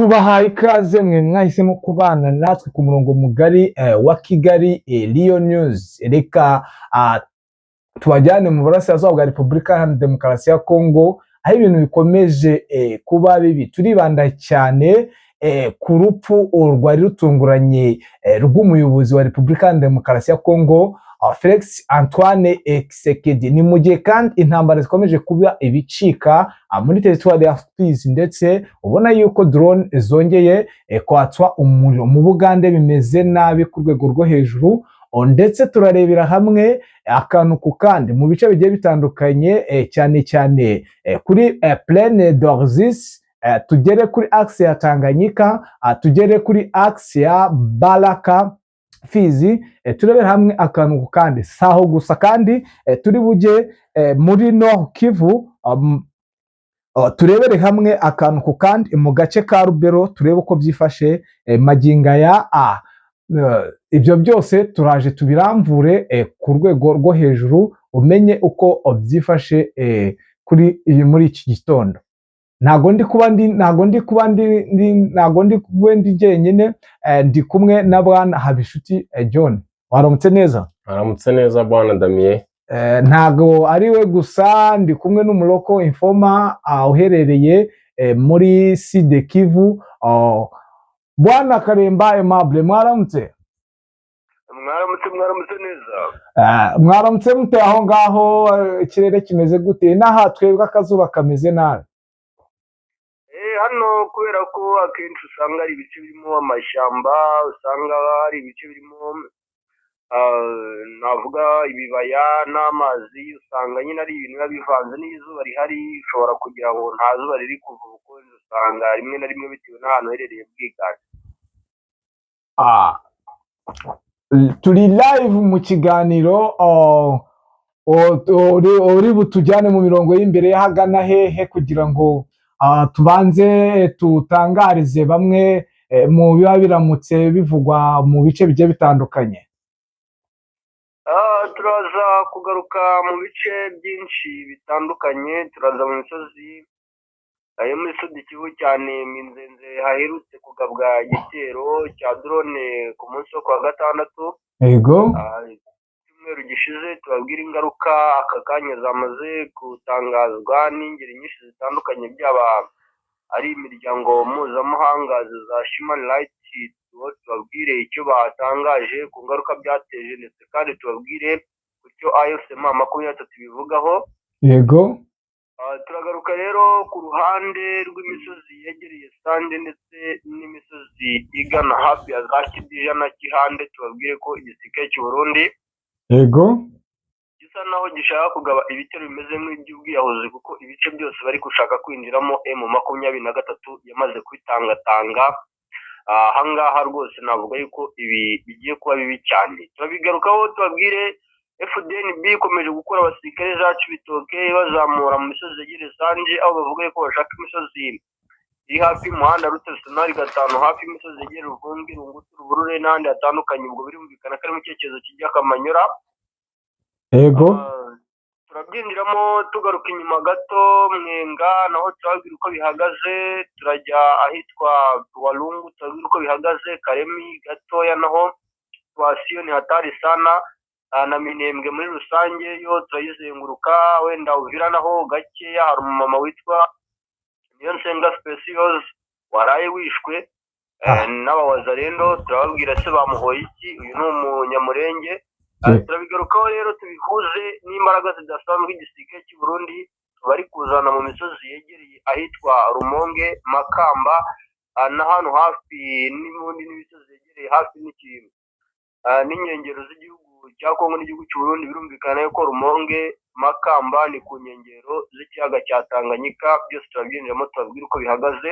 tubahaye ikaze mwe mwahisemo kubana natwe ku murongo mugari wa Kigali Rio News. Reka tubajyane mu burasirazuba bwa Repubulika Iharanira Demokarasi ya Kongo, aho ibintu bikomeje kuba bibi. Turibanda cyane ku rupfu rwari rutunguranye rw'umuyobozi wa Repubulika Iharanira Demokarasi ya Kongo, Felix Antoine Tshisekedi. Ni mu gihe kandi intambara zikomeje kuba ibicika muri teritwari ya Fizi, ndetse ubona yuko drone zongeye kwatswa umuriro mu Bugande, bimeze nabi ku rwego rwo hejuru. Ndetse turarebera hamwe akantu ku kandi mu bice bigiye bitandukanye, cyane cyane kuri Plaine d'Oasis, tugere kuri axe ya Tanganyika, tugere kuri axe ya Baraka Fizi, turebera hamwe akantu ku kandi. Saho gusa kandi turi bujye muri Nord Kivu, turebere hamwe akantu ku kandi mu gace ka Rubero, turebe uko byifashe maginga ya ibyo byose turaje tubiramvure ku rwego rwo hejuru, umenye uko byifashe muri iki gitondo. Ntago ndi jyenyine, ndi kumwe na bwana Habishuti John. Waramutse neza? Waramutse neza bwana Damien. Ntago ari we gusa, ndi kumwe n'umuroko informa uherereye muri Sud Kivu, bwana Karemba Aimable. Mwaramutse? Mwaramutse neza. Mwaramutse mute aho ngaho? Ikirere kimeze gute? N'aha twebwe akazuba kameze nabi. Hano kubera ko akenshi usanga ari ibice birimo amashyamba, usanga hari ibice birimo navuga ibibaya n'amazi, usanga nyine ari ibintu biba bivanze n'izuba rihari, ushobora kugira ngo nta zuba riri kuva, kuko usanga rimwe na rimwe bitewe n'ahantu uherereye bwiganje. Turi live mu kiganiro, uri butujyane mu mirongo y'imbere y'ahagana hehe, kugira ngo tubanze tutangarize bamwe mu biba biramutse bivugwa mu bice bigiye bitandukanye. Turaza kugaruka mu bice byinshi bitandukanye. Turaza mu misozi yo muri Sud Kivu, cyane Minzenze haherutse kugabwa igitero cya drone ku munsi wo kuwa gatandatu. Yego. Icyumweru gishize tubabwira ingaruka aka kanya zamaze gutangazwa n'ingeri nyinshi zitandukanye, byaba ari imiryango mpuzamahanga za Human Rights, tubabwire icyo batangaje ku ngaruka byateje, ndetse kandi tubabwire ku cyo AFC-M23 bivugaho. Yego. Turagaruka rero ku ruhande rw'imisozi yegereye Sande ndetse n'imisozi igana hafi ya za Kidija na Kihande. Tubabwire ko igisirikare cy'u Burundi yego gisa naho gishaka kugaba ibitero bimeze nk'iby'ubwiyahuzi, kuko ibice byose bari gushaka kwinjiramo M23 yamaze kwitangatanga. Ahangaha rwose navuga yuko ibi bigiye kuba bibi cyane. Turabigarukaho tubabwire FDNB ikomeje gukora abasirikare zacu bitoke bazamura mu misozi yegereye Sanje, aho bavuga ko bashaka imisozi iri hafi y'umuhanda Rutesinari 5, hafi y'imisozi yegereye Ruvumbi, Rungutu, Ruburure n'ahandi hatandukanye. Ubwo birumvikana ko ari mu cyerekezo kijya Kamanyura. Yego. Turabyinjiramo tugaruka inyuma gato Mwenga, naho turabwira uko bihagaze. Turajya ahitwa Walungu, turabwira uko bihagaze. Karemi gatoya naho situasiyo ni hatari sana, na Minembwe muri rusange yo turayizenguruka. Wenda Uvira naho gakeya hari umumama witwa Niyonsenga Specials waraye wishwe n'abawazarendo. Turababwira se bamuhoye iki, uyu ni umunyamurenge. Turabigarukaho rero tubihuze n'imbaraga zidasanzwe igisirikare cy'u Burundi bari kuzana mu misozi yegereye ahitwa Rumonge, Makamba na hano hafi n'ubundi n'imisozi yegereye hafi n'ikintu n'inkengero z'igihugu cya Kongo n'igihugu cy'u Burundi. Birumvikana yuko Rumonge, Makamba ni ku nkengero z'ikiyaga cya Tanganyika. Byose turabyinjiramo tubabwira uko bihagaze.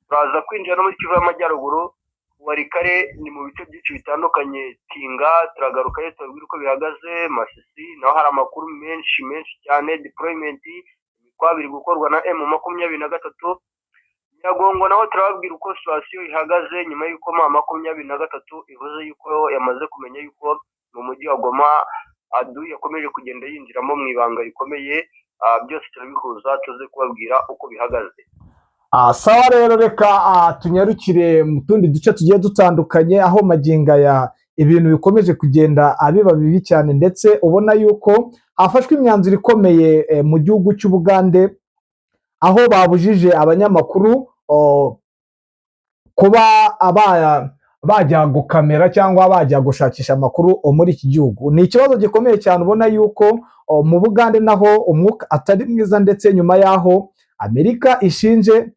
Turaza kwinjira no muri Kivu y'Amajyaruguru, Warikare ni mu bice byinshi bitandukanye. Tinga turagaruka rero tubabwira uko bihagaze. Masisi naho hari amakuru menshi cyane. Deployment biri gukorwa na M23. Nyagongo naho turababwira uko situation ihagaze nyuma y'uko M23 ivuze yuko yamaze kumenya yuko mu mujyi wa Goma Adu yakomeje kugenda yinjiramo mu ibanga rikomeye. Byose turabihuza tuze kubabwira uko bihagaze. Sawa rero reka tunyarukire mu tundi duce tugiye dutandukanye aho maginga ya ibintu bikomeje kugenda biba bibi cyane, ndetse ubona yuko hafashwe imyanzuro ikomeye mu gihugu cy'Ubugande, aho babujije abanyamakuru kuba bajya gukamera cyangwa bajya gushakisha amakuru muri iki gihugu. Ni ikibazo gikomeye cyane, ubona yuko mu Bugande naho umwuka atari mwiza, ndetse nyuma yaho Amerika ishinje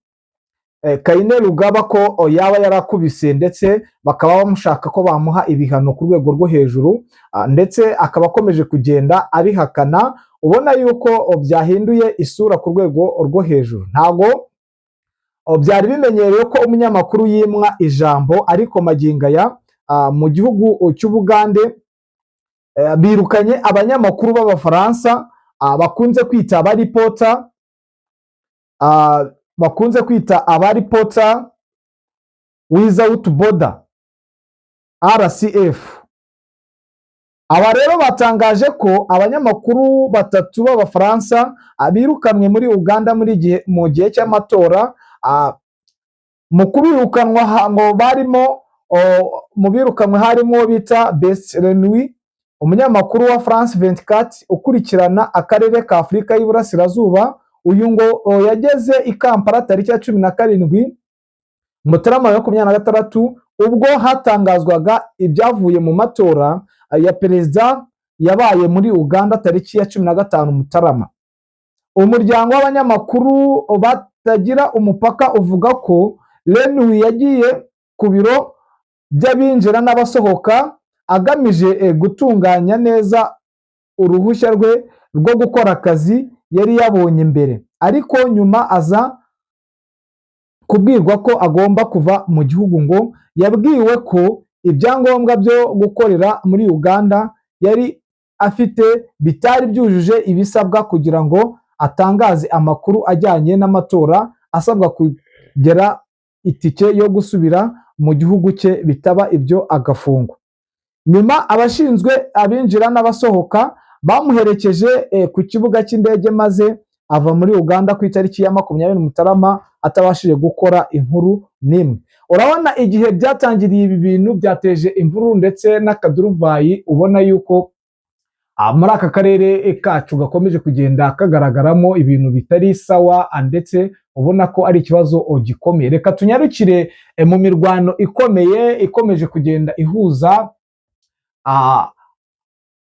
Kayine Rugaba ko yaba yarakubise, ndetse bakaba bamushaka ko bamuha ibihano ku rwego rwo hejuru, ndetse akaba akomeje kugenda abihakana. Ubona yuko byahinduye isura ku rwego rwo hejuru. Ntago byari bimenyerewe ko umunyamakuru yimwa ijambo, ariko maginga ya mu gihugu cy'Ubugande birukanye abanyamakuru b'Abafaransa bakunze kwita abaripota without border RCF. Aba rero batangaje ko abanyamakuru batatu b'Abafaransa birukanwe muri Uganda mu gihe cy'amatora. Mu kubirukanwa mu birukanwe harimo bita Best Renouy, umunyamakuru wa France 24 ukurikirana akarere ka Afurika y'Iburasirazuba. Uyu ngo yageze i Kampala tariki ya 17 Mutarama 2026 ubwo hatangazwaga ibyavuye mu matora ya perezida yabaye muri Uganda tariki ya 15 Mutarama. Umuryango w'abanyamakuru batagira umupaka uvuga ko Renouy yagiye ku biro by'abinjira n'abasohoka agamije gutunganya neza uruhushya rwe rwo gukora akazi yari yabonye mbere, ariko nyuma aza kubwirwa ko agomba kuva mu gihugu. Ngo yabwiwe ko ibyangombwa byo gukorera muri Uganda yari afite bitari byujuje ibisabwa kugira ngo atangaze amakuru ajyanye n'amatora, asabwa kugera itike yo gusubira mu gihugu cye, bitaba ibyo agafungwa. Nyuma abashinzwe abinjira n'abasohoka bamuherekeje ku kibuga cy'indege, maze ava muri Uganda ku itariki ya 20 Mutarama atabashije gukora inkuru n'imwe. Urabona igihe byatangiriye ibi bintu byateje imvururu ndetse n'akaduruvayi. Ubona yuko muri aka karere kacu gakomeje kugenda kagaragaramo ibintu bitari sawa, ndetse ubona ko ari ikibazo gikomeye. Reka tunyarukire mu mirwano ikomeye ikomeje kugenda ihuza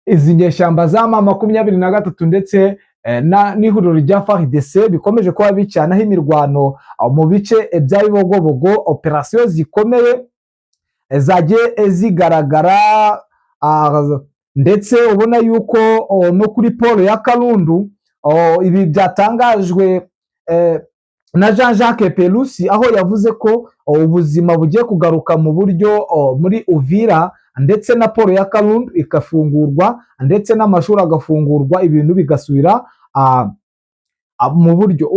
izi nyeshyamba za M23 ndetse n'ihuriro rya FARDC bikomeje kuba bicanaho imirwano mu bice bya Bibogobogo. Operasiyo zikomeye zagiye zigaragara, ndetse ubona yuko no kuri polo ya Kalundu ibi byatangajwe na Jean-Jacques Pelusi, aho yavuze ko ubuzima bugiye kugaruka mu buryo muri Uvira, ndetse na polo ya Kalundu ikafungurwa, ndetse n'amashuri agafungurwa, ibintu bigasubira mu buryo.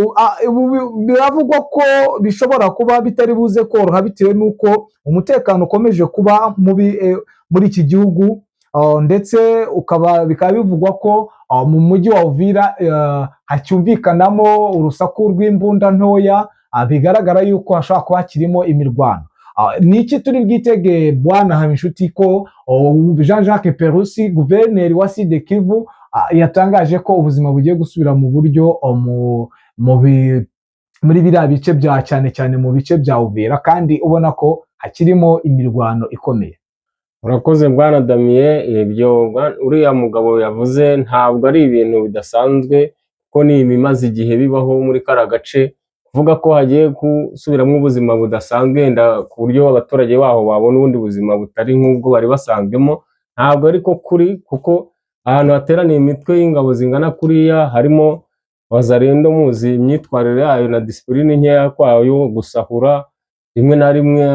Biravugwa ko bishobora kuba bitari buze koroha bitewe n'uko umutekano ukomeje kuba mubi muri iki gihugu, ndetse bikaba bivugwa ko mu mujyi wa Uvira hacyumvikanamo urusaku rw'imbunda ntoya, bigaragara yuko hashobora kuba hakirimo imirwano. Niki turi bwitege bwana Haminshuti ko Jean-Jacques Pelusi, guverineri wa Sud Kivu, yatangaje ko ubuzima bugiye gusubira mu buryo muri biriya bice bya cyane mu bice bya Uvira, kandi ubona ko hakirimo imirwano ikomeye. Urakoze bwana Damien, ibyo uriya mugabo yavuze ntabwo ari ibintu bidasanzwe, ko ni ibimaze igihe bibaho muri kara gace. Kuvuga ko hagiye gusubiramo ubuzima budasanzwe wenda ku buryo abaturage baho babona ubundi buzima butari nk'ubwo bari basanzwemo, ntabwo ariko kuri, kuko ahantu hateraniye imitwe y'ingabo zingana kuriya, harimo Wazalendo, muzi imyitwarire yayo na disipurine nkeya kwayo, gusahura rimwe na rimwe,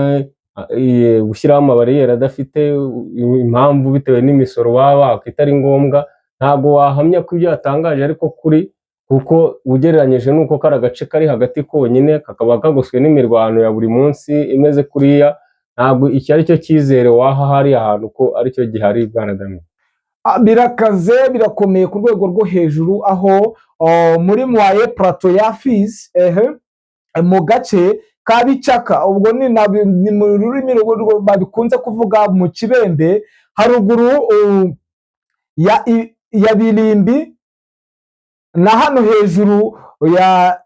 gushyiraho amabariyeri adafite impamvu bitewe n'imisoro baba itari ngombwa. Ntabwo wahamya ko ibyo yatangaje ariko kuri, kuko ugereranyije nuko kari agace kari hagati konyine kakaba kagoswe n'imirwano ya buri munsi imeze kuriya, ntabwo iki ari cyo cyizere waha hari ahantu ko ari cyo gihari bwana Damien. Birakaze, birakomeye ku rwego rwo hejuru, aho muri Mwaye Plateau ya Fizi mu gace ka Bicaka, ubwo ni mu rurimi babikunze kuvuga mu Kibembe, haruguru ya Birimbi na hano hejuru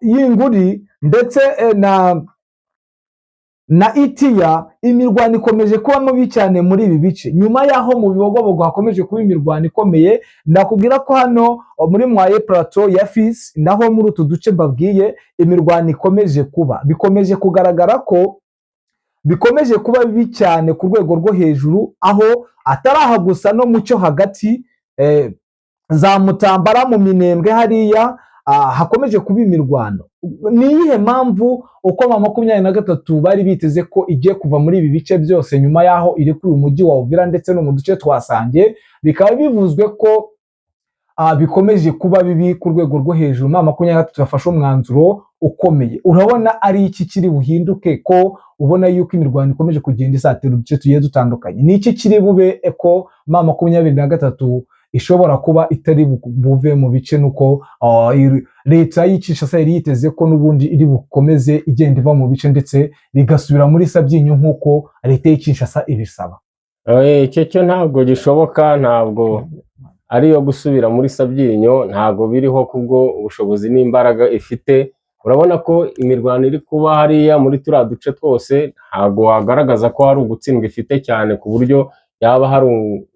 y'Inguri ndetse na Itiya. Imirwano ikomeje kuba mubi cyane muri ibi bice. Nyuma y'aho mu Bibogobogo hakomeje kuba imirwano ikomeye, ndakubwira ko hano muri Mwaye Plateau ya Fils naho muri utu duce mbabwiye imirwano ikomeje kuba, bikomeje kugaragara ko bikomeje kuba bibi cyane ku rwego rwo hejuru, aho ataraha gusa no mu cyo hagati za Mutambara mu Minembwe hariya hakomeje kuba imirwano. Ni iyihe mpamvu uko M23 bari biteze ko igiye kuva muri ibi bice byose nyuma y'aho iri kuri uyu mujyi wa Uvira ndetse no mu duce twasangiye, bikaba bivuzwe ko bikomeje kuba bibi ku rwego rwo hejuru? M23 yafashe umwanzuro ukomeye. Urabona ari iki kiri buhinduke ko ubona yuko imirwano ikomeje kugenda isatira uduce tugiye dutandukanye? Ni iki kiri bube ko M23 ishobora kuba itari buve mu bice, nuko leta y'Kinshasa yari yiteze ko n'ubundi iri bukomeze igenda iva mu bice ndetse bigasubira muri Sabyinyo nk'uko leta y'Kinshasa ibisaba? Icyo cyo ntabwo gishoboka, ntabwo ariyo gusubira muri Sabyinyo, ntabwo biriho kubwo ubushobozi n'imbaraga ifite. Urabona ko imirwano iri kuba hariya muri turiya duce twose, ntabwo wagaragaza ko hari ugutsindwa ifite cyane ku buryo yaba hari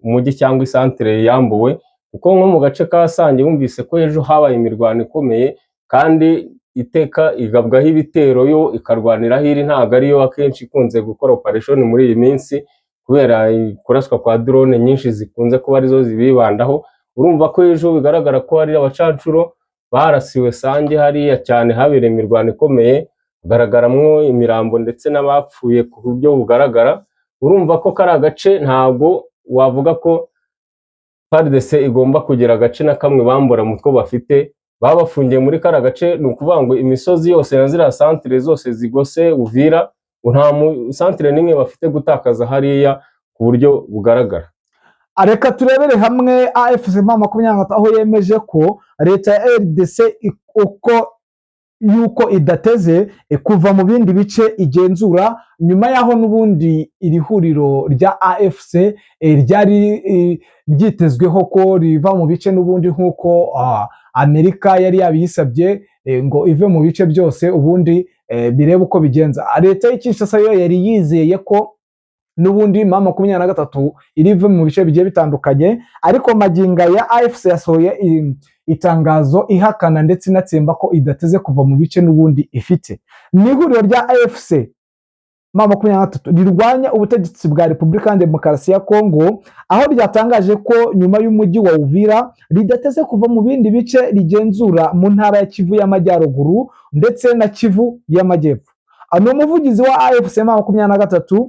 umujyi cyangwa isantere yambuwe, kuko nko mu gace ka Sange wumvise ko ejo habaye imirwano ikomeye kandi iteka igabwaho ibitero, yo ikarwanira hiri, ntabwo ariyo akenshi ikunze gukora operation muri iyi minsi kubera kuraswa kwa drone nyinshi zikunze kuba arizo zibibandaho. Urumva ko ejo bigaragara ko hari abacancuro barasiwe Sange hariya cyane, habereye imirwano ikomeye, kugaragaramwo imirambo ndetse n'abapfuye ku buryo bugaragara. Urumva ko kari agace ntabwo wavuga ko FARDC igomba kugira agace na kamwe bambura mu two bafite, babafungiye muri kari agace. Ni ukuvuga ngo imisozi yose na ziriya santere zose zigose Uvira, nta santere n'imwe bafite gutakaza hariya ku buryo bugaragara. Reka turebere hamwe AFC M23 aho yemeje ko leta ya RDC yuko idateze kuva mu bindi bice igenzura, nyuma y'aho n'ubundi iri huriro rya AFC ryari ryitezweho ko riva mu bice n'ubundi nk'uko Amerika yari yabiyisabye ngo ive mu bice byose ubundi birebe uko bigenza. Leta y'Kinshasa yo yari yizeye ko n'ubundi M23 irive mu bice bigiye bitandukanye, ariko maginga ya AFC yasohoye itangazo ihakana ndetse inatsemba ko idateze kuva mu bice n'ubundi ifite. Ni ihuriro rya AFC M23 rirwanya ubutegetsi bwa Repubulika ya Demokarasi ya Kongo, aho ryatangaje ko nyuma y'umujyi wa Uvira ridateze kuva mu bindi bice rigenzura mu ntara ya Kivu y'Amajyaruguru ndetse na Kivu y'Amajyepfo. Ano umuvugizi wa AFC M23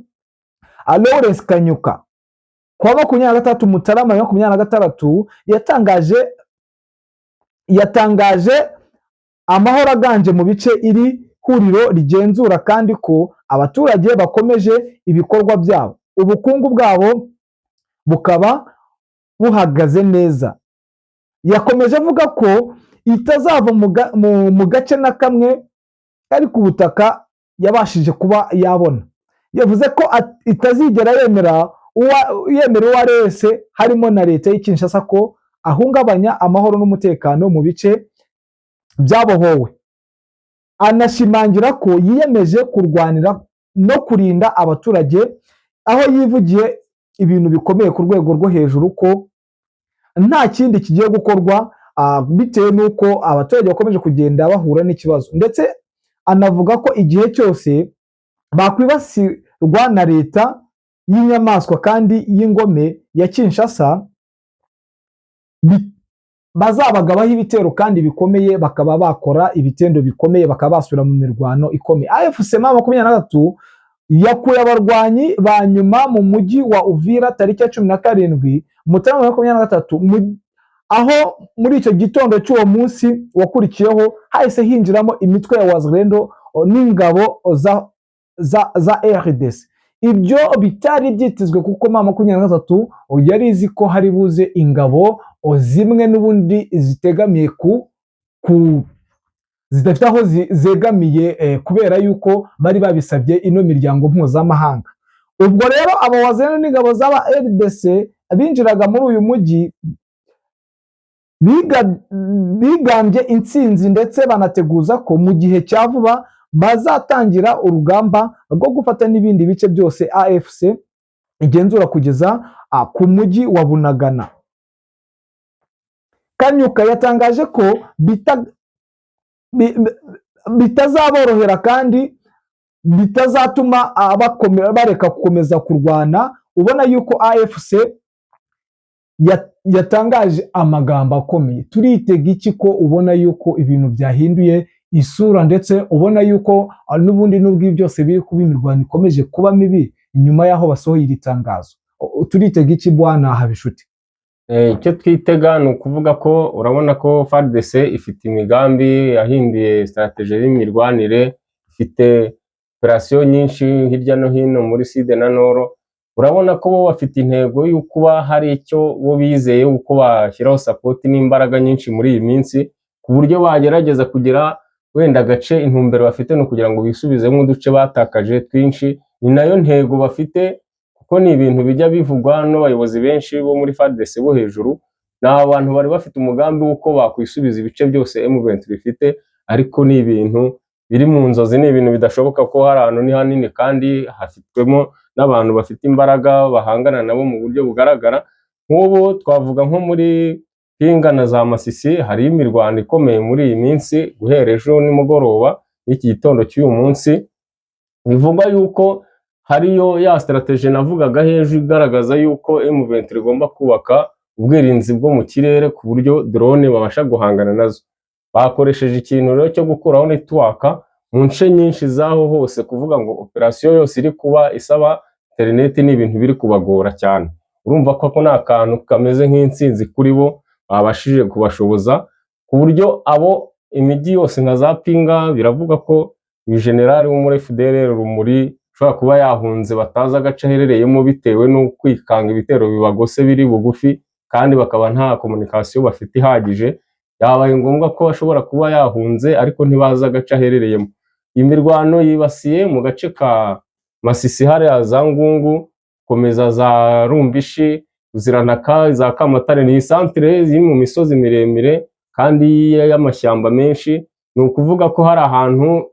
Lawrence Kanyuka kwa 23 Mutarama 2026 yatangaje amahoro aganje mu bice iri huriro rigenzura kandi ko abaturage bakomeje ibikorwa byabo, ubukungu bwabo bukaba buhagaze neza. Yakomeje avuga ko itazava mu gace na kamwe kari ku butaka yabashije kuba yabona. Yavuze ko itazigera yemera uwo ari wese harimo na leta y'Kinshasa ko ahungabanya amahoro n'umutekano mu bice byabohowe. Anashimangira ko yiyemeje kurwanira no kurinda abaturage, aho yivugiye ibintu bikomeye ku rwego rwo hejuru ko nta kindi kigiye gukorwa bitewe n'uko abaturage bakomeje kugenda bahura n'ikibazo, ndetse anavuga ko igihe cyose bakwibasirwa na leta y'inyamaswa kandi y'ingome ya Kinshasa bazabagabaho ibitero kandi bikomeye, bakaba bakora ibitendo bikomeye, bakaba basubira mu mirwano ikomeye. AFC M23 yakuye abarwanyi ba nyuma mu mujyi wa Uvira tariki ya 17 Mutarama 2023, aho muri icyo gitondo cy'uwo munsi wakurikiyeho hahise hinjiramo imitwe ya Wazalendo n'ingabo za RDC. Ibyo bitari byitezwe kuko M23 yari izi ko hari buze ingabo zimwe n'ubundi zitegamiye zidafite aho zegamiye kubera yuko bari babisabye ino miryango mpuzamahanga. Ubwo rero abo wazana n'ingabo z'aba RDC binjiraga muri uyu mujyi bigambye intsinzi ndetse banateguza ko mu gihe cya vuba bazatangira urugamba rwo gufata n'ibindi bice byose AFC igenzura kugeza ku mujyi wa Bunagana. Kanyuka yatangaje ko bitazaborohera kandi bitazatuma bareka gukomeza kurwana. Ubona yuko AFC yatangaje amagambo akomeye. Turitega iki ko ubona yuko ibintu byahinduye isura ndetse ubona yuko n'ubundi n'ubwo byose biri kuba imirwano ikomeje kuba mibi inyuma yaho basohoye iri tangazo. Turitega iki bwana Habishuti? Icyo twitega ni ukuvuga ko urabona ko FARDC ifite imigambi yahinduye strategy y'imirwanire, ifite operasiyo nyinshi hirya no hino muri Sud na Nord. Urabona ko bo bafite intego y'uko hari icyo bo bizeye uko bashyiraho support n'imbaraga nyinshi muri iyi minsi, ku buryo bagerageza kugira wenda gace intumbero bafite no kugira ngo bisubizemo uduce batakaje twinshi. Ni nayo ntego bafite, kuko ni ibintu bijya bivugwa n'abayobozi benshi bo muri FARDC bo hejuru. Na abantu bari bafite umugambi w'uko bakwisubiza ibice byose M23 bifite, ariko ni ibintu biri mu nzozi, ni ibintu bidashoboka ko hari ahantu ni hanini kandi hafitwemo n'abantu bafite imbaraga bahangana nabo mu buryo bugaragara. Nk'ubu twavuga nko muri Pinga na za Masisi hari imirwano ikomeye muri iyi minsi, guhera ejo nimugoroba n'iki gitondo cy'uyu munsi. Bivuga yuko hariyo ya strategy navugaga hejuru igaragaza yuko M23 igomba kubaka ubwirinzi bwo mu kirere ku buryo drone babasha guhangana nazo. Bakoresheje ikintu rero cyo gukuraho network mu nce nyinshi zaho hose, kuvuga ngo operasiyo yose iri kuba isaba internet ni ibintu biri kubagora cyane. Urumva ko ni akantu kameze nk'intsinzi kuri bo babashije kubashoboza, ku buryo abo imijyi yose nka za Pinga biravuga ko general wo muri FDLR Rumuri ushobora kuba yahunze bataza agace aherereyemo bitewe no kwikanga ibitero bibagose biri bugufi, kandi bakaba nta communication bafite ihagije. Yabaye ngombwa ko ashobora kuba yahunze ariko ntibaza agace aherereyemo. Imirwano yibasiye mu gace ka Masisi hariya za Ngungu, komeza za Rumbishi, Ziranaka, za Kamatare, ni centre ziri mu misozi miremire kandi y'amashyamba menshi. Ni ukuvuga ko hari ahantu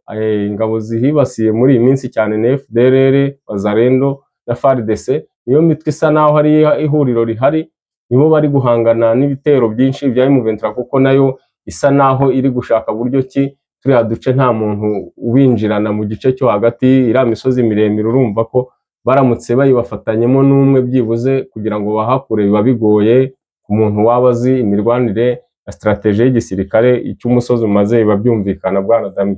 ingabo zihibasiye muri iyi minsi cyane na FDLR, Wazalendo na FARDC. Iyo mitwe isa naho hari ihuriro rihari, nibo bari guhangana n'ibitero byinshi bya M23, kuko nayo isa naho iri gushaka buryo ki turiya duce nta muntu ubinjirana mu gice cyo hagati. Iriya misozi miremire urumva ko baramutse bayibafatanyemo n'umwe byibuze kugira ngo bahakure biba bigoye ku muntu waba azi imirwanire na strategy y'igisirikare. Icy'umusozi umaze biba byumvikana bwana Dami.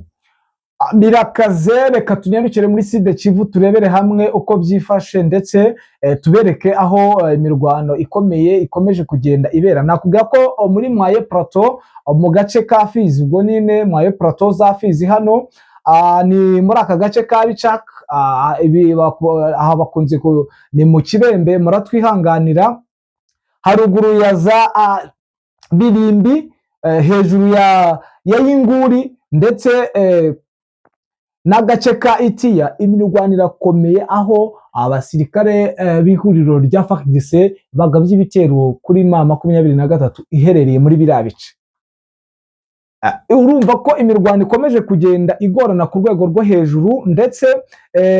Birakaze, reka tunyarukire muri Sud Kivu turebere hamwe uko byifashe ndetse tubereke aho imirwano ikomeye ikomeje kugenda ibera. Nakubwira ko muri Mwaye Plateau mu gace ka Fizi, ubwo nine Mwaye Plateau za Fizi hano ni muri aka gace ka Bicak, aha bakunze ni mu Kibembe, muratwihanganira. Haruguru ya za Birimbi, hejuru ya Yinguri ndetse n'agace ka Itiya, imirwano irakomeye aho abasirikare b'ihuriro rya FARDC bagabye ibitero kuri M23 iherereye muri biriya bice. Urumva ko imirwano ikomeje kugenda igorana ku rwego rwo hejuru, ndetse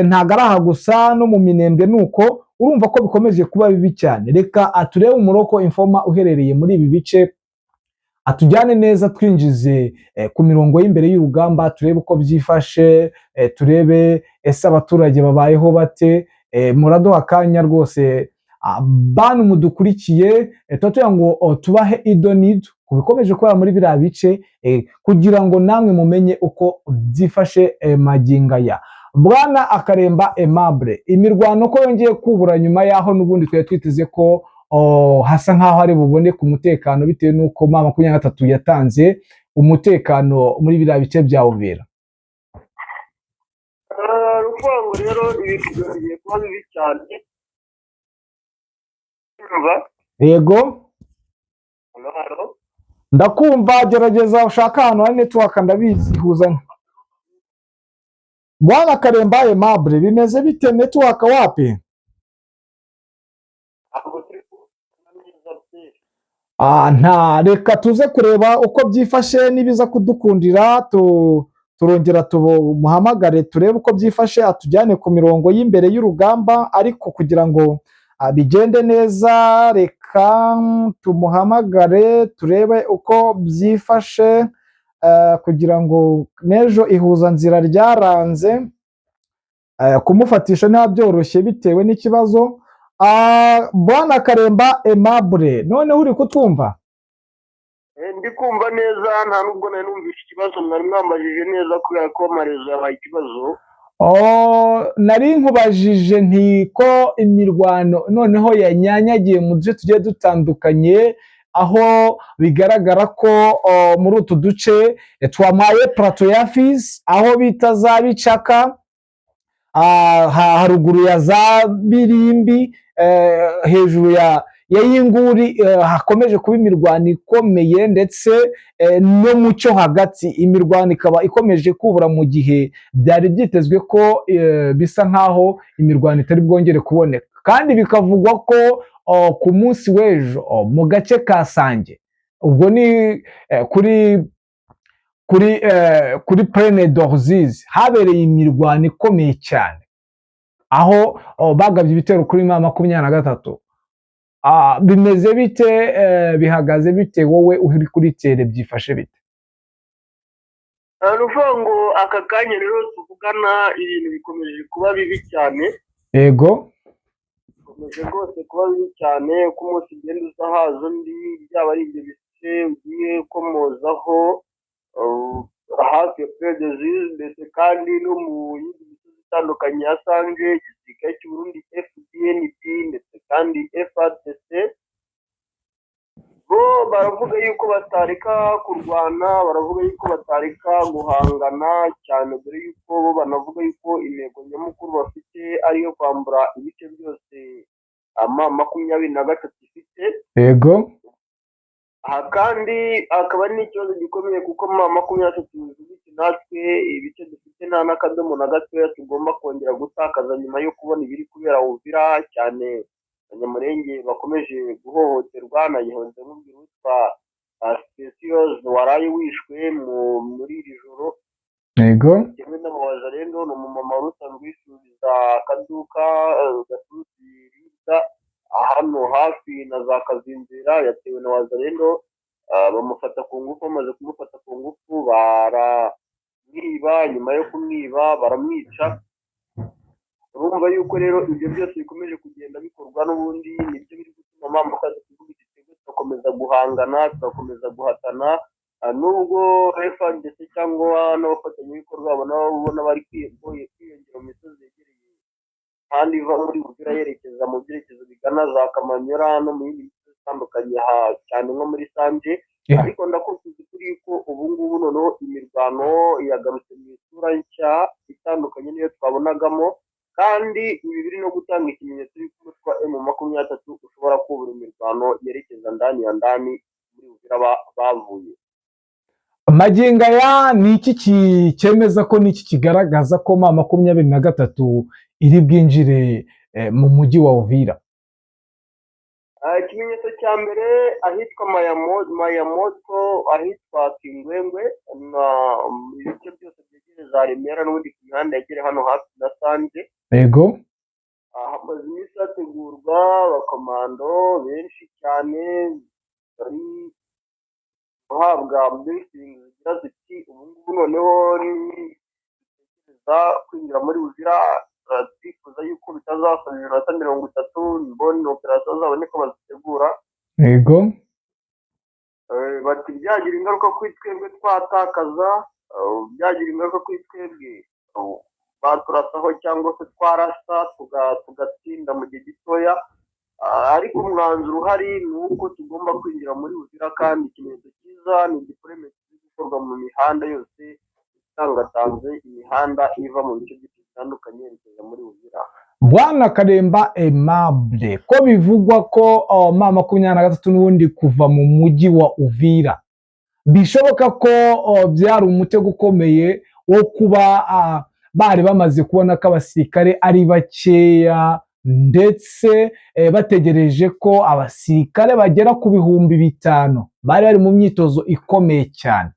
ntago ari aha gusa no mu Minembwe nuko. Urumva ko bikomeje kuba bibi cyane. Reka aturebe Umuroko Informa uherereye muri ibi bice, atujyane neza twinjize ku mirongo y'imbere y'urugamba, turebe uko byifashe, turebe ese abaturage babayeho bate. Muraduha akanya rwose bantu mudukurikiye, tugira ngo tubahe idonido ku bikomeje kubera muri biriya bice, kugira ngo namwe mumenye uko byifashe magingaya. Bwana Akaremba Aimable, imirwano ko yongeye kubura nyuma yaho n'ubundi twari twiteze ko hasa nkaho ari bubone ku mutekano bitewe n'uko M23 yatanze umutekano muri biriya bice bya Uvira. Ruvango rero ibintu bigiye kuba bibi cyane. Yego. Halo. Ndakumva, gerageza ushaka ahantu hari network ndabizi huzanye. Bwana Karemba Aimable, bimeze bite network wapi? Nta, reka tuze kureba uko byifashe, nibiza kudukundira turongera tumuhamagare turebe uko byifashe, atujyane ku mirongo y'imbere y'urugamba, ariko kugira ngo bigende neza reka tumuhamagare turebe uko byifashe, kugira ngo n'ejo ihuzanzira ryaranze kumufatisha nta byoroshye bitewe n'ikibazo. Bwana Karemba Aimable, noneho uri kutwumva? Ndi kumva neza, nta nubwo nari numvise ikibazo mwari mwambajije neza kubera ko amarezo yabaye ikibazo. Nari nkubajije nti ko imirwano noneho yanyanyagiye mu duce tugiye dutandukanye, aho bigaragara ko muri utu duce twamaye plateau ya Fizi, aho bita za Bicaka, haruguru ya za Birimbi, hejuru ya Yinguri, hakomeje kuba imirwano ikomeye, ndetse no mu cyo hagati imirwano ikaba ikomeje kubura mu gihe byari byitezwe ko bisa nkaho imirwano itari bwongere kuboneka, kandi bikavugwa ko ku munsi w'ejo mu gace ka Sange, ubwo ni kuri Plaine d'Orzizi, habereye imirwano ikomeye cyane, aho bagabye ibitero kuri M23. Bimeze bite, bihagaze bite, wowe uri kuri tere byifashe bite? Nuvuga ngo aka kanya rero tuvugana ibintu bikomeje kuba bibi cyane. Yego, bikomeje rwose kuba bibi cyane, uko umunsi ugenda uza haza undi, byaba ari ibyo bice ugiye ukomozaho hafi ya Plaine d'Orzizi, ndetse kandi no mu yindi misozi itandukanye ya Sange, igisirikare cy'u Burundi FDNP ndetse kandi FARDC bo baravuga yuko batareka kurwana, baravuga yuko batareka guhangana cyane, dore yuko bo banavuga yuko intego nyamukuru bafite ariyo kwambura ibice byose M23 ifite. yego. Aha kandi akaba ari n'ikibazo gikomeye kuko M23 bivuze natwe ibice dufite nta n'akadomo na gatoya tugomba kongera gutakaza nyuma yo kubona ibiri kubera Uvira, cyane abanyamurenge bakomeje guhohoterwa. Nagihonze nkubwira witwa Specious waraye wishwe muri iri joro, Yego, kimwe n'abawaza rero ni umumama wari usanzwe wisubiza akaduka gaturutse ibiribwa hano hafi na za Kazinzira, yatewe na Wazalendo, bamufata ku ngufu, bamaze kumufata ku ngufu baramwiba, nyuma yo kumwiba baramwica. Urumva yuko rero ibyo byose bikomeje kugenda bikorwa n'ubundi, nibyo biri gutuma mpamvu tuvuga igitego tugakomeza guhangana, tugakomeza guhatana, nubwo FARDC cyangwa n'abafatanyabikorwa babona bari kwiyongera mu misozi yegereye kandi iva muri Uvira yerekeza mu byerekezo bigana za Kamanyora no mu yindi misozi itandukanye cyane nko muri Sange. Ariko ndakubwiza kuri ko ubu ngubu noneho imirwano yagarutse mu isura nshya itandukanye niyo twabonagamo, kandi ibi biri no gutanga ikimenyetso y'uko umutwe wa M23 ushobora kubura imirwano yerekeza ndani ya ndani muri Uvira bavuye. magingo aya ni iki cyemeza ko, ni iki kigaragaza ko M23 iri bwinjire mu mujyi wa Uvira? Ikimenyetso cya mbere ahitwa Mayamoto, ahitwa Kingwengwe, ibice byose byegereye za Remera n'ubundi ku mihanda yegere hano hafi na Sange. Yego, hamaze iminsi hategurwa abakomando benshi cyane bari guhabwa briefing zigira ziti ubu ngubu noneho nitekereza kwinjira muri Uvira, twifuza yuko bitazasaba iminota 30 mboni operasiyo zabo niko bazitegura. yego, bati byagira ingaruka kuri twebwe twatakaza, byagira ingaruka kuri twebwe baturasaho cyangwa se twarasa tugatsinda mu gihe gitoya, ariko umwanzuro uhari ni uko tugomba kwinjira muri Uvira, kandi ikimenyetso cyiza ni igikoreme kiri gukorwa mu mihanda yose itangatanze, imihanda iva mu bice bitandukanye yerekeza muri Uvira. Bwana Karemba Aimable, ko bivugwa ko M23 n'ubundi kuva mu mujyi wa Uvira bishoboka ko byari umutego ukomeye wo kuba bari bamaze kubona ko abasirikare ari bakeya ndetse bategereje ko abasirikare bagera ku 5,000 bari bari mu myitozo ikomeye cyane,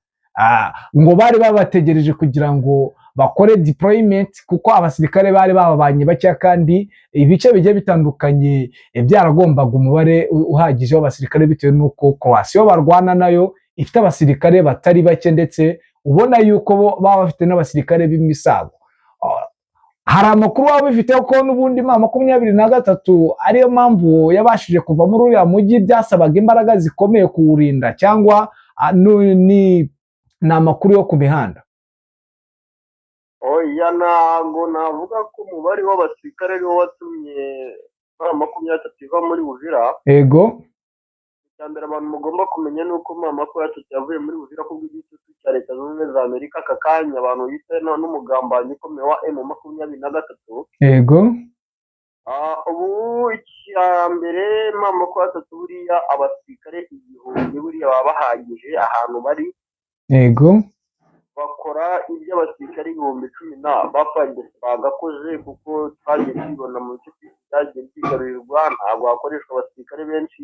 ngo bari babategereje kugira ngo bakore deployment kuko abasirikare bari babanye bakeya kandi ibice bigiye bitandukanye byaragombaga umubare uhagije w'abasirikare bitewe n'uko Croatia barwana nayo ifite abasirikare batari bake ndetse ubona yuko baba bafite n'abasirikare b'imisago. Hari amakuru waba bifite ko n'ubundi M23 ariyo mpamvu yabashije kuva muri uriya mujyi byasabaga imbaraga zikomeye kuwurinda cyangwa ni amakuru yo ku mihanda? Oya, ntabwo navuga ko umubare w'abasirikare ariwo watumye M23 iva muri Uvira. Yego, icyambere abantu mugomba kumenya ni uko M23 yavuye muri Uvira kubw'igitutu cya Leta Zunze Ubumwe za Amerika. Aka kanya abantu yise n'umugambanyi ukomeye wa M23. yego, ubu icyambere M23 buriya abasirikare 1000 buriya baba bahagije ahantu bari. yego, bakora ibyo abasirikare 10,000 bafangije bagakoze, kuko twagiye tubibona mu bice byagiye byigarurirwa. Ntabwo hakoreshwa abasirikare benshi,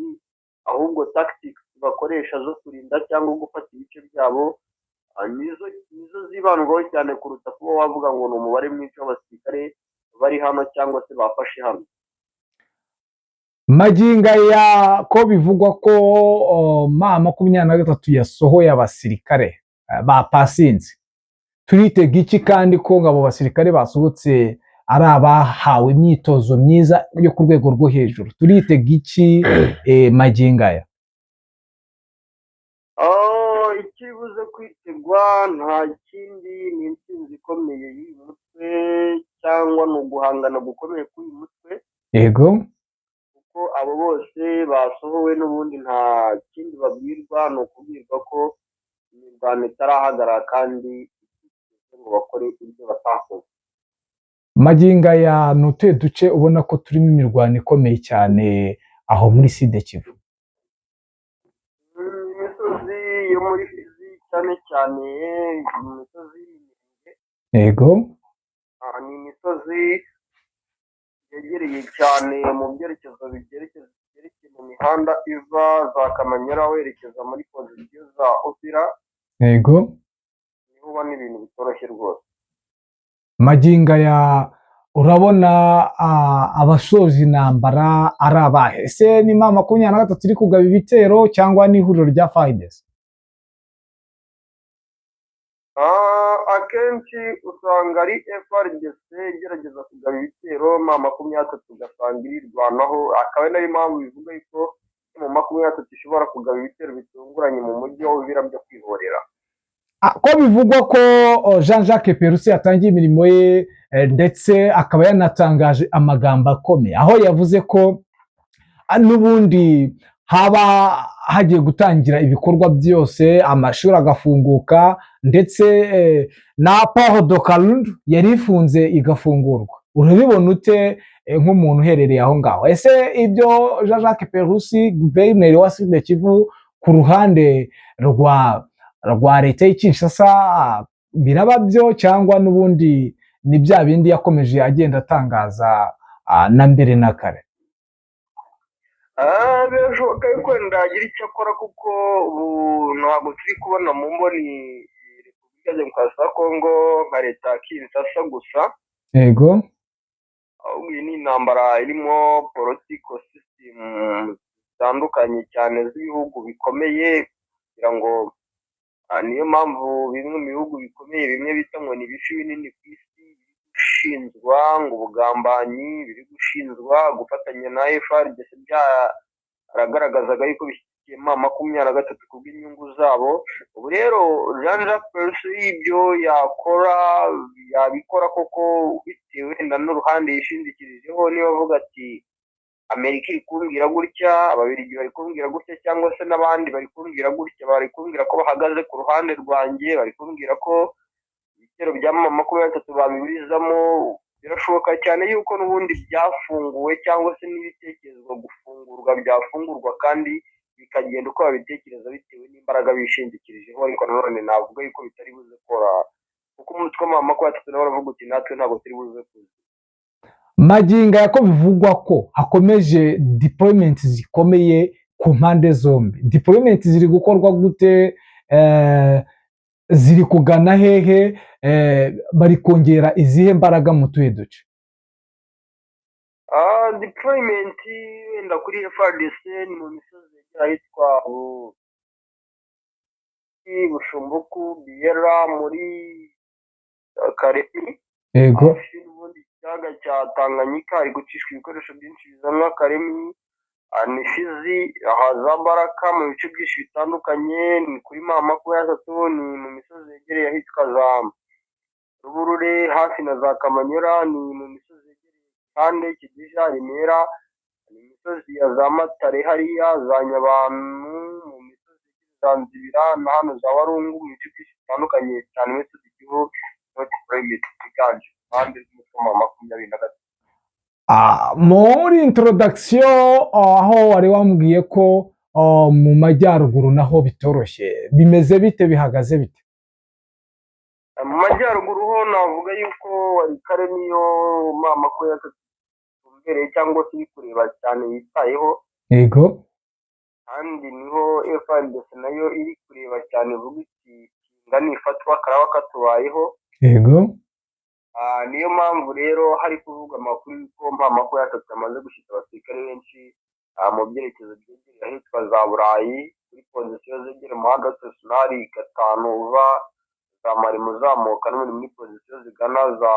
ahubwo tactics bakoresha zo kurinda cyangwa gufata ibice byabo nizo zibandwaho cyane kuruta kuba wavuga ngo ni umubare mwinshi w'abasirikare bari hano cyangwa se bafashe hano. magingo aya ko bivugwa ko M23 yasohoye abasirikare bapasinze, turitega iki kandi ko abo basirikare basohotse ari abahawe imyitozo myiza yo ku rwego rwo hejuru? Turitega iki magingo aya? ikibuze kwitegwa nta kindi, ni intsinzi ikomeye y'uyu mutwe cyangwa ni uguhangana gukomeye k'uyu mutwe. Yego, kuko abo bose basohowe n'ubundi nta kindi babwirwa, ni ukubwirwa ko imirwano itarahagarara kandi ngo bakore ibyo batakoze. magingo aya ni utuhe duce ubona ko turimo imirwano ikomeye cyane aho muri Sud Kivu? imisozi yo muri Fizi cyane cyane, imisozi y'Iminembwe. Yego, ni imisozi yegereye cyane mu byerekezo byerekeye mu mihanda iva za Kamanyora werekeza muri pozisiyo za Uvira. yego, niho ubona ibintu bitoroshye rwose. magingo aya urabona abasoza intambara ari abahe? Ese ni M23 iri kugaba ibitero cyangwa ni ihuriro rya FARDC? akenshi usanga ari FARDC igerageza kugaba ibitero, M23 ugasanga irirwanaho. akaba ari nayo mpamvu bivuga yuko M23 ishobora kugaba ibitero bitunguranye mu mujyi wa Uvira byo kwihorera. Ko bivugwa ko Jean-Jacques Perusi yatangiye imirimo ye ndetse akaba yanatangaje amagambo akomeye, aho yavuze ko n'ubundi haba hagiye gutangira ibikorwa byose, amashuri agafunguka ndetse na Port de Kalundu yari ifunze igafungurwa. Urabibona ute nk'umuntu uherereye aho ngaho? Ese ibyo Jean-Jacques Perusi, guverineri wa Sud Kivu, ku ruhande rwa leta y'i Kinshasa biraba byo cyangwa n'ubundi ni bya bindi yakomeje agenda atangaza na mbere na kare? birashoboka yuko wenda yagira icyo akora, kuko ubu ntabwo turi kubona mu mboni Repubulika ya Demokarasi ya Kongo nka leta ya Kinshasa gusa. Yego, ahubwo iyi ni intambara irimo political system zitandukanye cyane z'ibihugu bikomeye, kugira ngo niyo mpamvu bimwe mu bihugu bikomeye bimwe bita ngo ni ibifi binini ku isi biri gushinjwa ngo ubugambanyi, biri gushinjwa gufatanya na FARDC. byaragaragazaga yuko bishyigikiye M23 kubw'inyungu zabo. ubu rero Jean-Jacques Perusi ibyo yakora yabikora koko bitewe wenda n'uruhande yishingikirijeho. niba avuga ati Amerika iri kumbwira gutya, Ababiligi bari kumbwira gutya, cyangwa se n'abandi bari kumbwira gutya, bari kumbwira ko bahagaze ku ruhande rwanjye, bari kumbwira ko ibitero bya M23 babiburizamo, birashoboka cyane yuko n'ubundi byafunguwe cyangwa se n'ibitekerezwa gufungurwa byafungurwa kandi bikagenda uko babitekereza bitewe n'imbaraga bishingikirijeho, ariko nanone navuga yuko bitari buze kora, kuko umutwe wa mama kwa tatu nawe uravuga uti natwe ntabwo turi buze kuza. magingo aya ko bivugwa ko hakomeje deployment zikomeye ku mpande zombi. Deployment ziri gukorwa gute? Ziri kugana hehe? Bari kongera izihe mbaraga mu tuhe duce? Deployment wenda kuri FARDC ni mu misozi yagiye ahitwa Bushumbuku, Biera, muri Karemi, Yego. n'ubundi ikiyaga cya Tanganyika hari gucishwa ibikoresho byinshi bizanwa Karemi, ni Fizi, za Baraka, mu bice byinshi bitandukanye, ni kuri mama ko yatatu, ni mu misozi yegereye ahitwa za Ruburure hafi na za Kamanyora, ni mu misozi yegereye Kande, Kigija, Remera, ni imisozi ya za Matare hariya, za Nyabantu, mu misozi za Nzibira na hano za Warungu, mu bice byinshi bitandukanye cyane muri iki gihugu, no deployment iganje kandi z'umutwe wa 23. Muri introduction aho wari wambwiye ko mu majyaruguru naho bitoroshye, bimeze bite, bihagaze bite? Mu majyaruguru ho navuga yuko Karemi yo mama ko yatumbereye cyangwa se kureba cyane yitayeho. Yego. Kandi niho FARDC nayo iri kureba cyane, vuga iki ngani ifatwa karaba katubayeho. Yego. Niyo mpamvu rero hari kuvuga amakuru yuko mama ko yatatu amaze gushyira abasirikare benshi mu byerekezo byegereye ahitwa za Burayi, kuri pozisiyo zegera umuhanda wa Nationali 5 uva za Marimo uzamuka no muri pozisiyo zigana za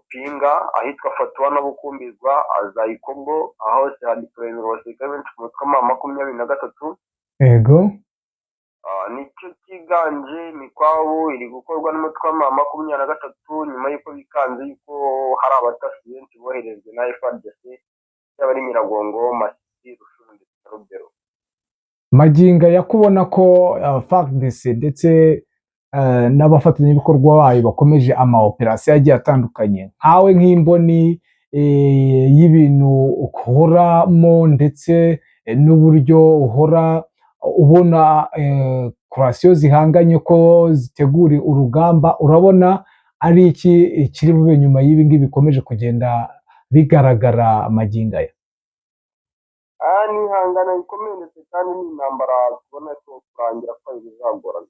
Pinga, ahitwa Fatwa na Bukumbirwa, za Ikongo, aho se hadiployinga abasirikare benshi ku mutwe wa 23. Yego. Nicyo kiganje mikwabu iri gukorwa n'umutwe wa 23 nyuma y'uko bikanze yuko hari abatasi benshi boherejwe na FARDC y'abari Nyiragongo, Masisi, Rushuru ndetse na Rubero. Magingo yakubona ko FARDC ndetse n'abafatanyabikorwa bayo bakomeje operasiyo agiye atandukanye, nkawe nk'imboni y'ibintu ukoramo ndetse n'uburyo uhora ubona kurasiyo zihanganye ko zitegura urugamba, urabona ari iki kiri bube nyuma y'ibi ngibi bikomeje kugenda bigaragara magingo aya? Ni ihangana bikomeye ndetse kandi ni intambara tubona ko kurangira ko bizagorana.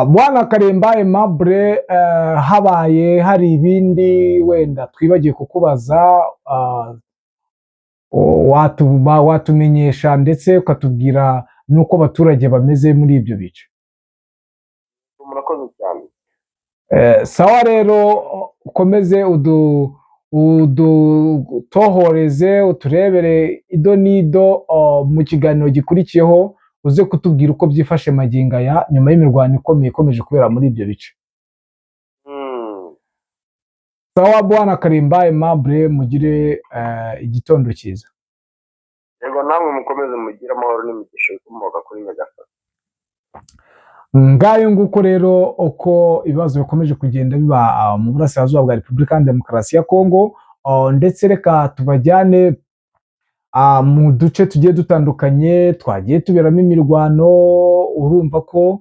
Bwana Karemba Aimable, habaye hari ibindi wenda twibagiye kukubaza, watumenyesha ndetse ukatubwira nuko abaturage bameze muri ibyo bice? Murakoze cyane. Sawa rero, ukomeze udutohoreze, uturebere ido nido mu kiganiro gikurikiyeho, uze kutubwira uko byifashe magingo aya nyuma y'imirwano ikomeye ikomeje kubera muri ibyo bice. Sawa Bwana Karemba Aimable, mugire igitondo cyiza. Yego, namwe mukomeze mugire amahoro n'imigisha ikomoka kuri Nyagasani. Ngayo nguko rero uko ibibazo bikomeje kugenda biba mu burasirazuba bwa Repubulika ya Demokarasi ya Kongo, ndetse reka tubajyane mu duce tugiye dutandukanye twagiye tuberamo imirwano. Urumva ko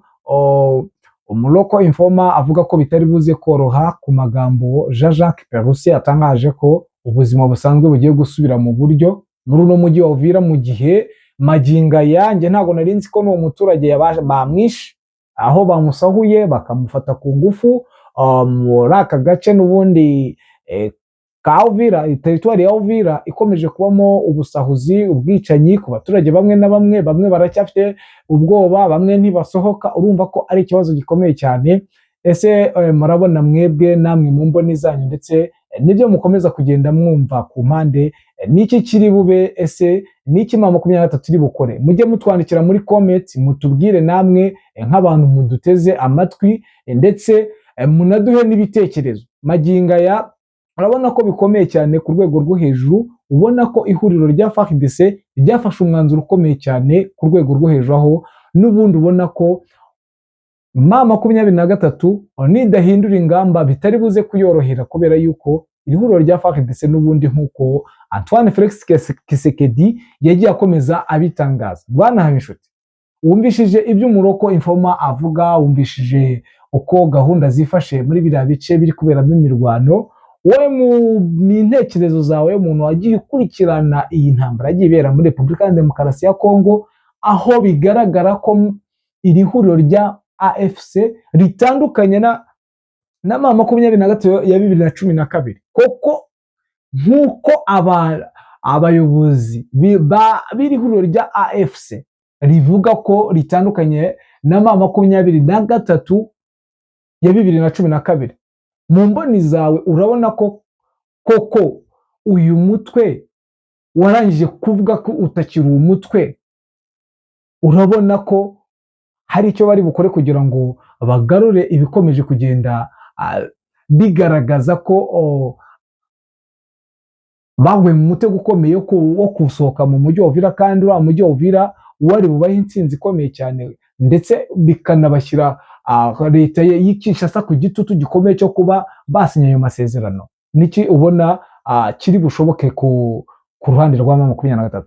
umuloko informa avuga ko bitari buze koroha ku magambo Jean-Jacques Perusi yatangaje ko ubuzima busanzwe bugiye gusubira mu buryo muri uno mujyi wa Uvira, mu gihe magingo yanjye ntabwo nari nzi ko n'uwo muturage bamwishe, aho bamusahuye bakamufata ku ngufu muri aka gace n'ubundi ka Uvira. Teritwari ya Uvira ikomeje kubamo ubusahuzi, ubwicanyi ku baturage bamwe na bamwe baracyafite ubwoba, bamwe ntibasohoka. Urumva ko ari ikibazo gikomeye cyane. Ese murabona mwebwe namwe mu mboni zanyu ndetse nibyo mukomeza kugenda mwumva ku mpande, niki kiri bube? Ese niki mama 23 iri bukore? Mujye mutwandikira muri comments mutubwire namwe nk'abantu muduteze amatwi, ndetse munaduhe n'ibitekerezo. Magingo aya urabona ko bikomeye cyane ku rwego rwo hejuru, ubona ko ihuriro rya FARDC ryafashe umwanzuro ukomeye cyane ku rwego rwo hejuru, aho n'ubundi ubona ko mama 23 nidahindura ingamba bitari buze kuyorohera, kubera yuko iri huriro rya FARDC n'ubundi nk'uko Antoine Felix Tshisekedi yagiye akomeza abitangaza. Bwana Habinshuti, wumvishije ibyo Umuroko Informa avuga, wumvishije uko gahunda zifashe muri biriya bice biri kuberamo imirwano, wowe mu ntekerezo zawe umuntu wagiye ukurikirana iyi ntambara yagiye ibera muri Repubulika ya Demokarasi ya Kongo, aho bigaragara ko iri huriro rya AFC ritandukanye na M23 ya 2012, koko nk'uko abayobozi b'iri huriro rya AFC rivuga ko ritandukanye na M23 ya 2012. Mu mboni zawe urabona ko koko uyu mutwe warangije kuvuga ko utakiri umutwe? Urabona ko hari icyo bari bukore kugira ngo bagarure ibikomeje kugenda bigaragaza ko bagwe mu mutego ukomeye wo kusohoka mu mujyi wa Uvira, kandi uriya mujyi wa Uvira wari bubahe intsinzi ikomeye cyane, ndetse bikanabashyira leta y'Kinshasa ku gitutu gikomeye cyo kuba basinya ayo masezerano? Niki ubona kiri bushoboke ku ruhande rwa M23?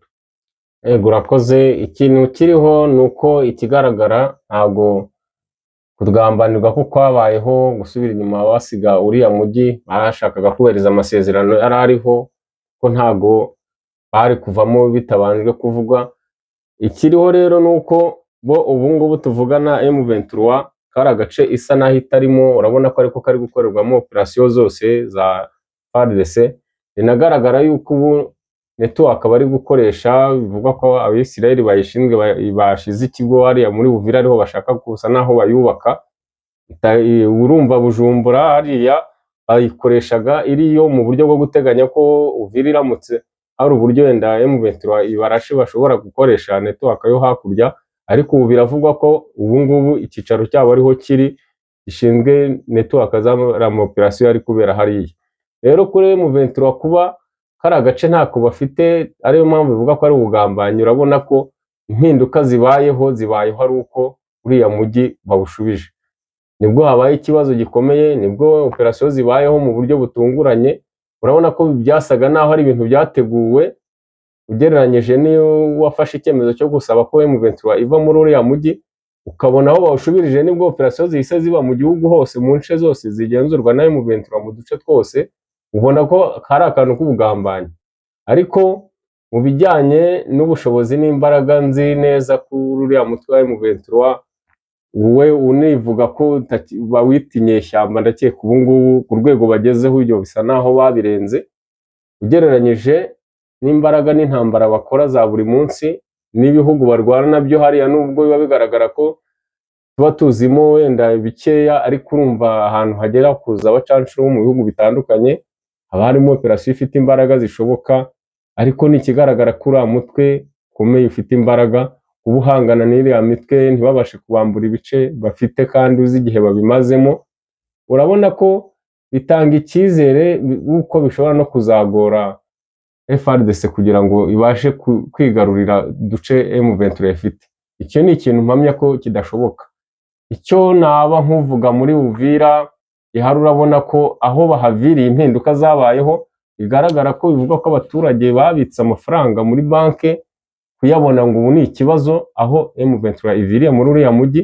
Ego urakoze. Ikintu kiriho nuko ikigaragara ntago kugambanirwa ko kwabayeho gusubira inyuma basiga uriya mujyi bashakaga kubahiriza amasezerano yari ariho, ko ntago bari kuvamo bitabanjwe kuvugwa. Ikiriho rero nuko bo ubu ngubu tuvugana M23 kari agace isa naho itarimo, urabona ko ariko kari gukorerwamo operasiyo zose za FARDC. Binagaragara yuko ubu network bari gukoresha bivugwa ko Abisirayeli bayishinzwe bashize ikigo hariya muri Uvira ariho bashaka kusa naho bayubaka. Urumva Bujumbura hariya bayikoreshaga iriyo mu buryo bwo guteganya ko Uvira iramutse hari uburyo wenda M23 ibarashe bashobora gukoresha network yo hakurya, ariko ubu biravugwa ko ubu ngubu ikicaro cyabo ariho kiri gishinzwe network za operasiyo ari kubera hariya. Rero kuri M23 kuba kari agace ntako bafite, ariyo mpamvu bivuga ko ari ubugambanyi. Urabona ko impinduka zibayeho ari uko uriya mujyi bawushubije, nibwo habaye ikibazo gikomeye, nibwo operasiyo zibayeho mu buryo butunguranye. Urabona ko byasaga naho ari ibintu byateguwe, ugereranyije niyo wafashe icyemezo cyo gusaba ko M23 iva muri uriya mujyi, ukabona aho bawushubirije nibwo operasiyo zihise ziba mu gihugu hose, mu nce zose zigenzurwa na M23 mu duce twose. Ubona ko hari akantu k'ubugambanyi. Ariko mu bijyanye n'ubushobozi n'imbaraga nzi neza kuri uriya mutwe wa M23, wowe univuga ko bawitinye ishyamba, ndakeka ubu ngubu ku rwego bagezeho ibyo bisa naho babirenze, ugereranyije n'imbaraga n'intambara bakora za buri munsi n'ibihugu barwana nabyo hariya. Nubwo biba bigaragara ko tuba tuzimo wenda bikeya, ariko urumva ahantu hagera kuza abacancuro mu bihugu bitandukanye haba harimo operasiyo ifite imbaraga zishoboka. Ariko ni ikigaragara ko uriya mutwe ukomeye ufite imbaraga, kuba uhangana n'iriya mitwe ntibabashe kubambura ibice bafite kandi uzi igihe babimazemo. Urabona ko bitanga icyizere uko bishobora no kuzagora FARDC kugira ngo ibashe kwigarurira duce M23 ifite. Icyo ni ikintu mpamya ko kidashoboka. Icyo naba nkuvuga muri Uvira ihari, urabona ko aho bahaviriye impinduka zabayeho, bigaragara ko bivuga ko abaturage babitse amafaranga muri banke kuyabona ngo ubu ni ikibazo. Aho M23 iviriye muri uriya mujyi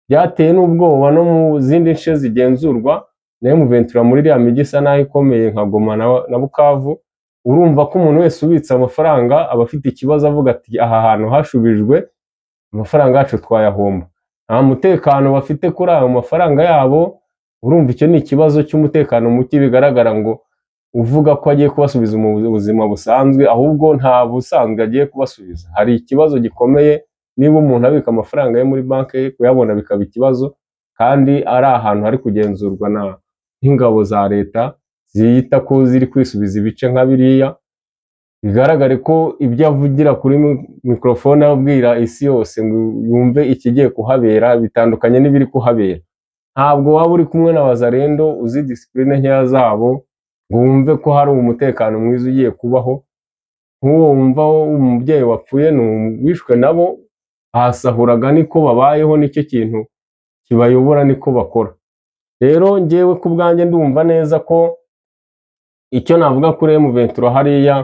byateye n'ubwoba no mu zindi nce zigenzurwa na M23 muri iriya mijyi isa naho ikomeye nka Goma na Bukavu. Urumva ko umuntu wese ubitse amafaranga aba afite ikibazo, avuga ati aha hantu hashubijwe amafaranga yacu twayahomba. Nta mutekano bafite kuri ayo mafaranga yabo. Urumva icyo ni ikibazo cy'umutekano muke, bigaragara ngo uvuga ko agiye kubasubiza mu buzima busanzwe, ahubwo nta busanzwe agiye kubasubiza. Hari ikibazo gikomeye niba umuntu abika amafaranga ye muri banki, kuyabona bikaba ikibazo, kandi ari ahantu hari kugenzurwa n'ingabo za leta ziyita ko ziri kwisubiza ibice nka biriya. Bigaragare ko ibyo avugira kuri mikrofone abwira isi yose ngo yumve ikigiye kuhabera bitandukanye n'ibiri kuhabera. Ntabwo waba uri kumwe na Wazalendo uzi discipline nkeya zabo ngo wumve ko hari umutekano mwiza ugiye kubaho. Nk'uwo wumva umubyeyi wapfuye wishwe nabo ahasahuraga, niko babayeho, nicyo kintu kibayobora, niko bakora. Rero ngewe ku bwanjye ndumva neza ko icyo navuga kuri M23 hariya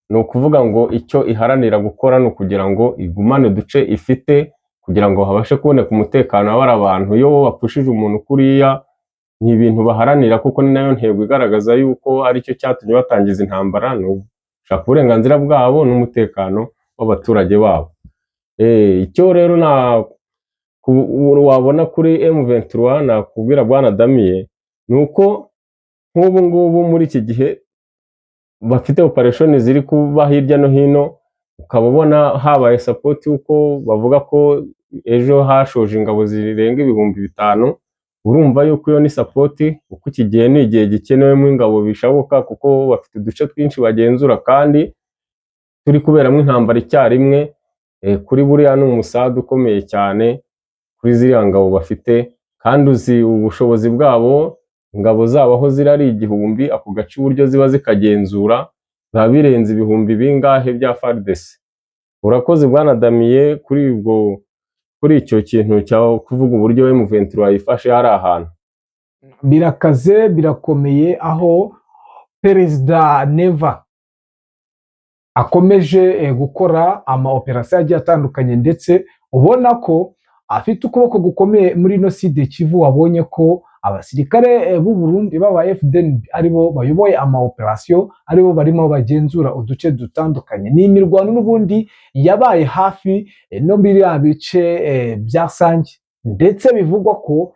ni ukuvuga ngo icyo iharanira gukora ni ukugira ngo igumane uduce ifite kugira ngo habashe kuboneka umutekano w'abari abantu. Iyo bapfushije umuntu kuriya ni ibintu baharanira, kuko ni nayo ntego igaragaza yuko aricyo cyatumye batangiza intambara, ni ugushaka uburenganzira bwabo n'umutekano w'abaturage babo. Icyo rero wabona kuri M23 nakubwira Bwana Damiye ni uko nk'ubu ngubu muri iki gihe bafite operation ziri kuba hirya no hino, ukaba ubona habaye support uko bavuga ko ejo hashoje ingabo zirenga 5,000. Urumva yuko iyo ni support, uko iki gihe ni igihe gikenewemo ingabo bishoboka, kuko bafite uduce twinshi bagenzura kandi turi kuberamo intambara icyarimwe. Kuri buriya ni umusada ukomeye cyane kuri ziriya ngabo bafite, kandi uzi ubushobozi bwabo. Ingabo zabo aho ziri ari 1000, ako gace uburyo ziba zikagenzura biba birenze 1000 bingahe bya FARDC. Urakoze Bwana Damiye kuri icyo kintu cyo kuvuga uburyo M23 yifashe hari ahantu. Birakaze, birakomeye, aho Perezida Neva akomeje gukora operasiyo agiye atandukanye, ndetse ubona ko afite ukuboko gukomeye muri ino Sud Kivu. Wabonye ko abasirikare b'u Burundi b'aba FDN aribo bayoboye operasiyo, aribo barimo bagenzura uduce dutandukanye. Ni imirwano n'ubundi yabaye hafi no biriya bice bya Sange, ndetse bivugwa ko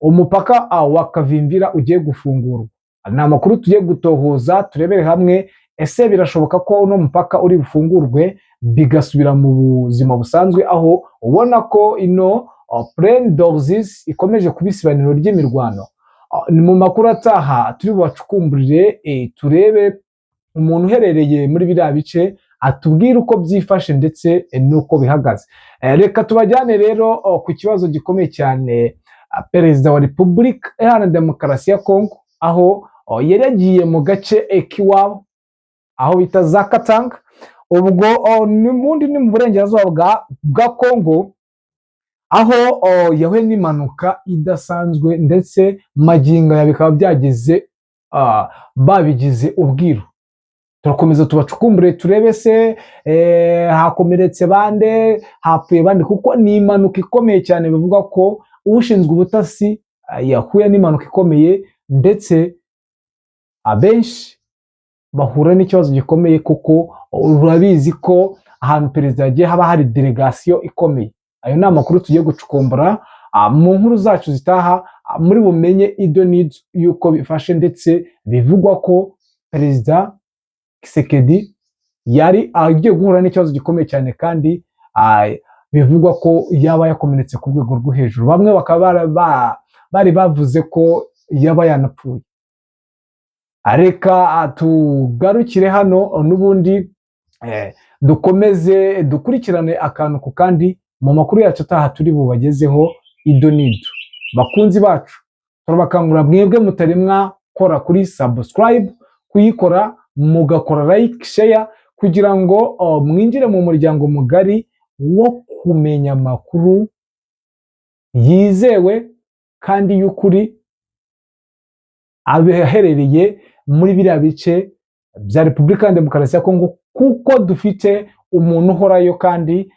umupaka wa Kavimvira ugiye gufungurwa. Ni amakuru tugiye gutohoza turebere hamwe, ese birashoboka ko uno mupaka uri bufungurwe bigasubira mu buzima busanzwe, aho ubona ko ino Plaine d'Oasis ikomeje kuba isibaniro ry'imirwano. Ni mu makuru ataha turi bubacukumburire, turebe umuntu uherereye muri biriya bice atubwire uko byifashe ndetse n'uko bihagaze. Reka tubajyane rero ku kibazo gikomeye cyane. Perezida wa Repubulika Iharanira Demokarasi ya Kongo, aho yari yagiye mu gace k'iwabo aho bita za Katanga, ubwo n'ubundi ni mu burengerazuba bwa Kongo, aho yahuye n'impanuka idasanzwe, ndetse magingo ya bikaba byageze babigize ubwiru. Turakomeza tubacukumbure turebe se hakomeretse bande, hapfuye bande, kuko ni impanuka ikomeye cyane. Bivuga ko ushinzwe ubutasi yahuye n'impanuka ikomeye, ndetse abenshi bahura n'ikibazo gikomeye, kuko urabizi ko ahantu perezida yagiye haba hari delegasiyo ikomeye. Ayo ni amakuru tugiye gucukumbura mu nkuru zacu zitaha, muri bumenye ido n'ido y'uko bifashe, ndetse bivugwa ko perezida Tshisekedi yari agiye guhura n'ikibazo gikomeye cyane, kandi bivugwa ko yaba yakomeretse ku rwego rwo hejuru. Bamwe bakaba bari bavuze ko yaba yanapfuye. Reka tugarukire hano n'ubundi dukomeze dukurikirane akantu ku kandi mu makuru yacu ataha turi bubagezeho ido n'ido. Bakunzi bacu, turabakangurira mwebwe mutari mwakora kuri subscribe kuyikora, mugakora like, share, kugira ngo mwinjire mu muryango mugari wo kumenya amakuru yizewe kandi y'ukuri abaherereye muri biriya bice bya Repubulika ya Demokarasi ya Kongo, kuko dufite umuntu uhorayo kandi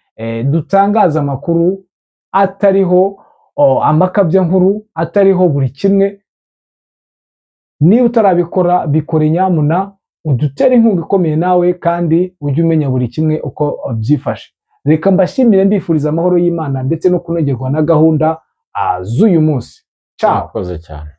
dutangaza amakuru atariho amakabya nkuru, atariho buri kimwe. Niba utarabikora bikore nyamuna, udutere inkunga ikomeye nawe, kandi ujye umenya buri kimwe uko byifashe. Reka mbashimire, mbifuriza amahoro y'Imana ndetse no kunogerwa na gahunda z'uyu munsi. Ciao. Murakoze cyane.